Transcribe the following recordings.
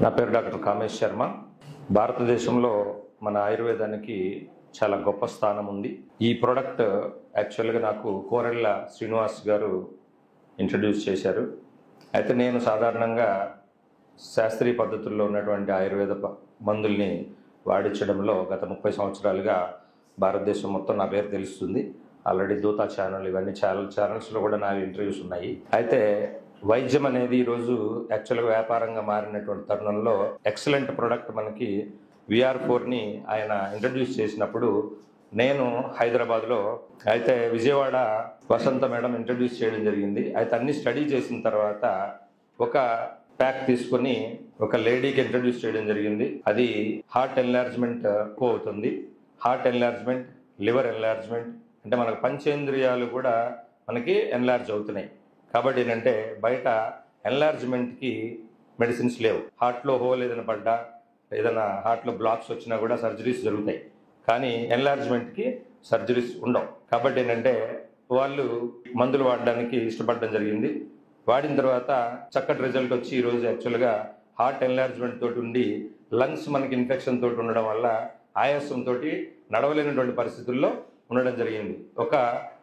నా పేరు డాక్టర్ కామేష్ శర్మ. భారతదేశంలో మన ఆయుర్వేదానికి చాలా గొప్ప స్థానం ఉంది. ఈ ప్రోడక్ట్ యాక్చువల్గా నాకు కోరెళ్ళ శ్రీనివాస్ గారు ఇంట్రడ్యూస్ చేశారు. అయితే నేను సాధారణంగా శాస్త్రీయ పద్ధతుల్లో ఉన్నటువంటి ఆయుర్వేద మందుల్ని వాడించడంలో గత 30 సంవత్సరాలుగా భారతదేశం మొత్తం నా పేరు తెలుస్తుంది. ఆల్రెడీ దూతా ఛానల్ ఇవన్నీ ఛానల్స్లో కూడా నా ఇంటర్వ్యూస్ ఉన్నాయి. అయితే వైద్యం అనేది ఈరోజు యాక్చువల్గా వ్యాపారంగా మారినటువంటి తరుణంలో ఎక్సలెంట్ ప్రోడక్ట్ మనకి VR4ని ఆయన ఇంట్రడ్యూస్ చేసినప్పుడు నేను హైదరాబాద్లో, అయితే విజయవాడ వసంత మేడం ఇంట్రడ్యూస్ చేయడం జరిగింది. అయితే అన్ని స్టడీ చేసిన తర్వాత ఒక ప్యాక్ తీసుకొని ఒక లేడీకి ఇంట్రడ్యూస్ చేయడం జరిగింది. అది హార్ట్ ఎన్లార్జ్మెంట్ ఎక్కువ అవుతుంది. హార్ట్ ఎన్లార్జ్మెంట్, లివర్ ఎన్లార్జ్మెంట్, అంటే మనకు పంచేంద్రియాలు కూడా మనకి ఎన్లార్జ్ అవుతున్నాయి. కాబట్టి ఏంటంటే బయట ఎన్లార్జ్మెంట్కి మెడిసిన్స్ లేవు. హార్ట్లో హోల్ ఏదైనా పడ్డా, ఏదైనా హార్ట్లో బ్లాక్స్ వచ్చినా కూడా సర్జరీస్ జరుగుతాయి, కానీ ఎన్లార్జ్మెంట్కి సర్జరీస్ ఉండవు. కాబట్టి ఏంటంటే వాళ్ళు మందులు వాడడానికి ఇష్టపడడం జరిగింది. వాడిన తర్వాత చక్కటి రిజల్ట్ వచ్చి ఈరోజు యాక్చువల్గా హార్ట్ ఎన్లార్జ్మెంట్ తోటి ఉండి లంగ్స్ మనకి ఇన్ఫెక్షన్ తోటి ఉండడం వల్ల ఆయాసంతో నడవలేనటువంటి పరిస్థితుల్లో ఉండడం జరిగింది. ఒక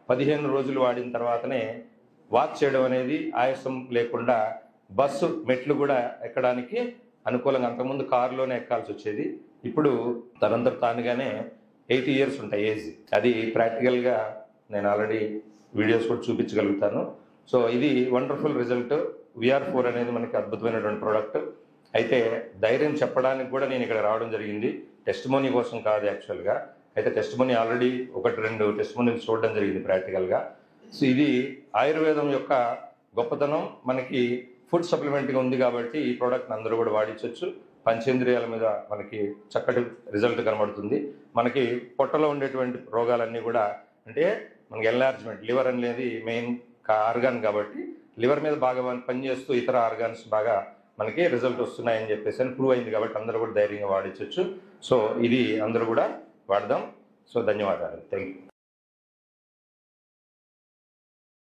15 రోజులు వాడిన తర్వాతనే వాక్ చేయడం అనేది ఆయాసం లేకుండా బస్సు మెట్లు కూడా ఎక్కడానికి అనుకూలంగా, అంతకుముందు కారులోనే ఎక్కాల్సి వచ్చేది. ఇప్పుడు తనంతట తానుగానే 80 years ఉంటాయి ఏజ్. అది ప్రాక్టికల్గా నేను ఆల్రెడీ వీడియోస్ కూడా చూపించగలుగుతాను. సో ఇది వండర్ఫుల్ రిజల్ట్. VR4 అనేది మనకి అద్భుతమైనటువంటి ప్రోడక్ట్. అయితే ధైర్యం చెప్పడానికి కూడా నేను ఇక్కడ రావడం జరిగింది, టెస్టిమోనీ కోసం కాదు యాక్చువల్గా. అయితే టెస్టిమోనీ ఆల్రెడీ 1-2 టెస్టిమోనీలు చూడడం జరిగింది ప్రాక్టికల్గా. సో ఇది ఆయుర్వేదం యొక్క గొప్పతనం. మనకి ఫుడ్ సప్లిమెంట్గా ఉంది కాబట్టి ఈ ప్రోడక్ట్ని అందరూ కూడా వాడించవచ్చు. పంచేంద్రియాల మీద మనకి చక్కటి రిజల్ట్ కనబడుతుంది. మనకి పొట్టలో ఉండేటువంటి రోగాలన్నీ కూడా, అంటే మనకి ఎన్లార్జ్మెంట్, లివర్ అనేది మెయిన్ ఆర్గాన్ కాబట్టి లివర్ మీద బాగా పనిచేస్తూ ఇతర ఆర్గాన్స్ బాగా మనకి రిజల్ట్ వస్తున్నాయని చెప్పేసి అని ప్రూవ్ అయింది. కాబట్టి అందరూ కూడా ధైర్యంగా వాడించవచ్చు. సో ఇది అందరూ కూడా వాడదాం. సో ధన్యవాదాలు. Thank you.